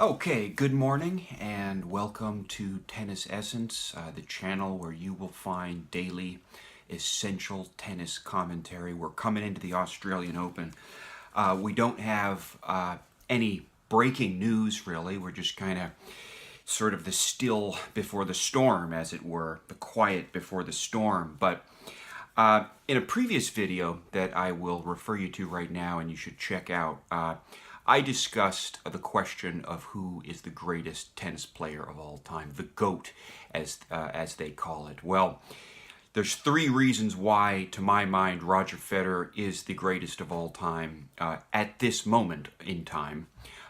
Okay, good morning and welcome to Tennis Essence, the channel where you will find daily essential tennis commentary. We're coming into the Australian Open. We don't have any breaking news really. We're just kind of sort of the still before the storm, as it were, the quiet before the storm. But in a previous video that I will refer you to right now and you should check out, I discussed the question of who is the greatest tennis player of all time, the GOAT, as they call it. Well, there's three reasons why, to my mind, Roger Federer is the greatest of all time at this moment in time.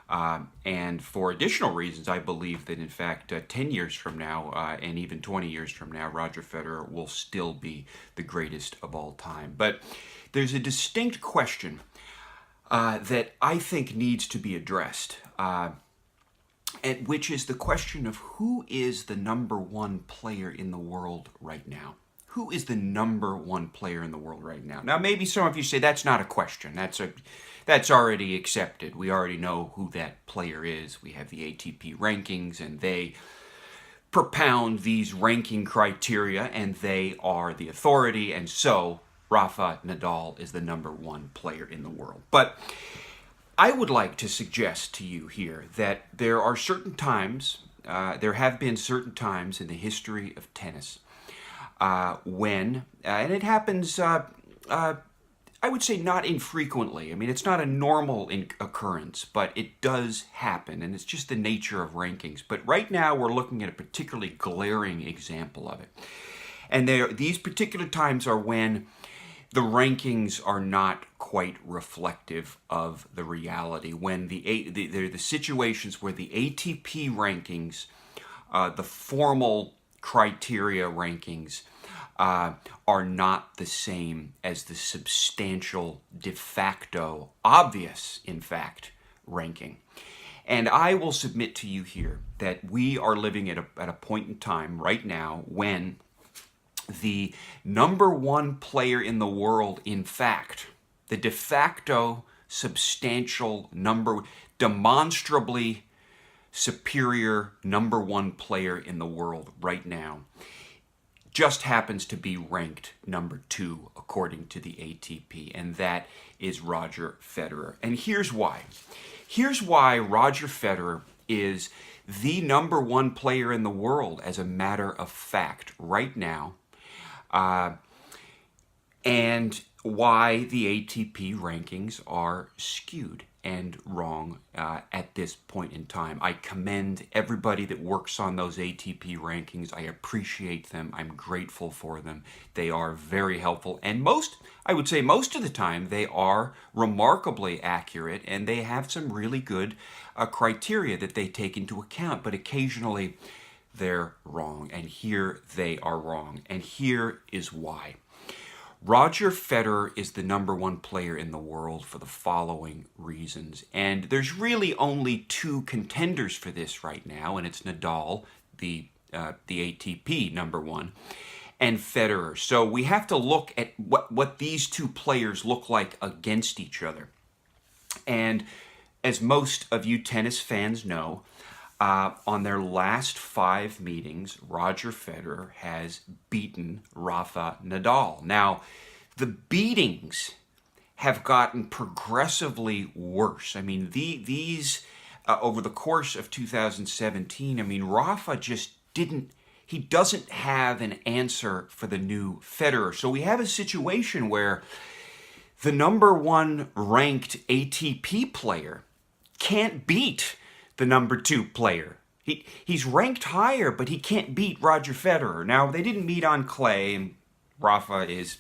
And for additional reasons, I believe that, in fact, 10 years from now and even 20 years from now, Roger Federer will still be the greatest of all time. But there's a distinct question that I think needs to be addressed, and which is the question of who is the number one player in the world right now. Who is the number one player in the world right now? Now, maybe some of you say that's not a question. That's already accepted. We already know who that player is. We have the ATP rankings, and they propound these ranking criteria, and they are the authority, and so Rafael Nadal is the number one player in the world. But I would like to suggest to you here that there are certain times, there have been certain times in the history of tennis when, and it happens, I would say not infrequently. I mean, it's not a normal occurrence, but it does happen, and it's just the nature of rankings. But right now, we're looking at a particularly glaring example of it. And these particular times are when the rankings are not quite reflective of the reality, when they're the situations where the ATP rankings, the formal criteria rankings, are not the same as the substantial, de facto, obvious, in fact, ranking. And I will submit to you here that we are living at a point in time right now when the number one player in the world, in fact, the de facto, substantial demonstrably superior number one player in the world right now, just happens to be ranked number two according to the ATP, and that is Roger Federer. And here's why. Here's why Roger Federer is the number one player in the world, as a matter of fact, right now, and why the ATP rankings are skewed and wrong at this point in time. I commend everybody that works on those ATP rankings. I appreciate them. I'm grateful for them. They are very helpful. And I would say most of the time, they are remarkably accurate, and they have some really good criteria that they take into account. But occasionally, they're wrong, and here they are wrong, and here is why. Roger Federer is the number one player in the world for the following reasons, and there's really only two contenders for this right now, and it's Nadal, the ATP number one, and Federer. So we have to look at what these two players look like against each other. And as most of you tennis fans know, on their last 5 meetings, Roger Federer has beaten Rafa Nadal. Now, the beatings have gotten progressively worse. I mean, these over the course of 2017, I mean, Rafa just he doesn't have an answer for the new Federer. So we have a situation where the number one ranked ATP player can't beat the number two player. He's ranked higher, but he can't beat Roger Federer. Now, they didn't meet on clay, and Rafa is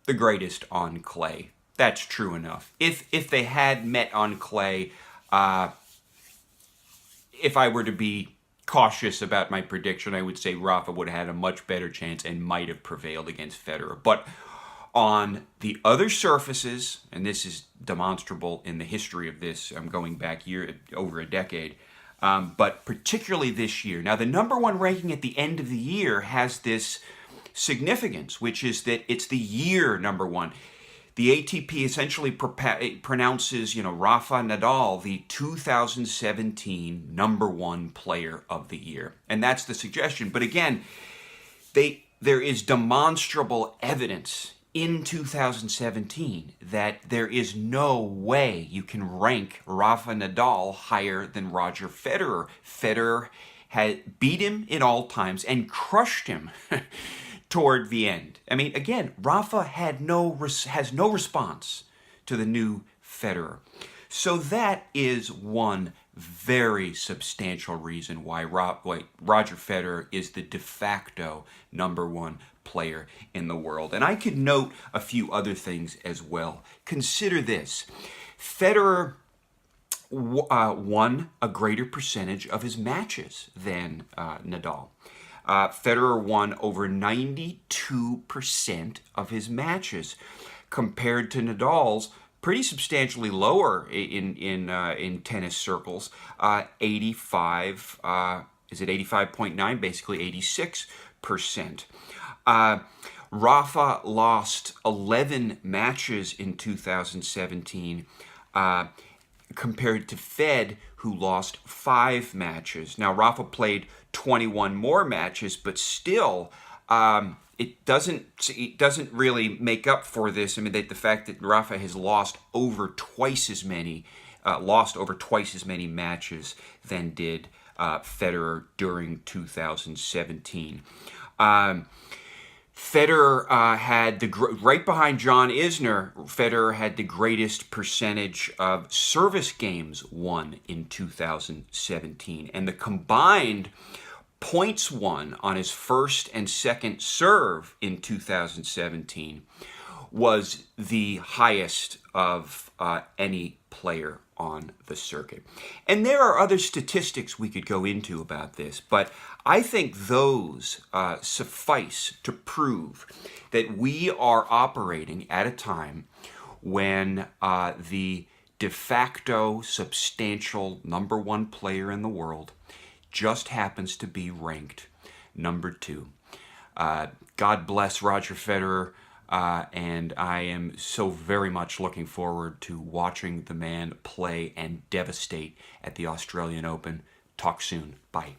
the greatest on clay. That's true enough. If they had met on clay, if I were to be cautious about my prediction, I would say Rafa would have had a much better chance and might have prevailed against Federer. But on the other surfaces, and this is demonstrable in the history of this, I'm going back over a decade, but particularly this year. Now, the number one ranking at the end of the year has this significance, which is that it's the year number one. The ATP essentially pronounces, Rafa Nadal the 2017 #1 player of the year. And that's the suggestion. But again, there is demonstrable evidence in 2017 that there is no way you can rank Rafa Nadal higher than Roger Federer. Federer had beat him in all times and crushed him toward the end. I mean, again, Rafa has no response to the new Federer. So that is one very substantial reason why Roger Federer is the de facto #1 player in the world. And I could note a few other things as well. Consider this. Federer won a greater percentage of his matches than Nadal. Federer won over 92% of his matches, compared to Nadal's pretty substantially lower in tennis circles, 85. Is it 85.9? Basically 86%. Rafa lost 11 matches in 2017. Compared to Fed, who lost 5 matches. Now, Rafa played 21 more matches, but still, it doesn't really make up for this. I mean, the fact that Rafa has lost over twice as many matches than did Federer during 2017. Federer had right behind John Isner. Federer had the greatest percentage of service games won in 2017, and the combined points won on his first and second serve in 2017 was the highest of any player on the circuit. And there are other statistics we could go into about this, but I think those suffice to prove that we are operating at a time when the de facto substantial #1 player in the world just happens to be ranked #2. God bless Roger Federer. And I am so very much looking forward to watching the man play and devastate at the Australian Open. Talk soon. Bye.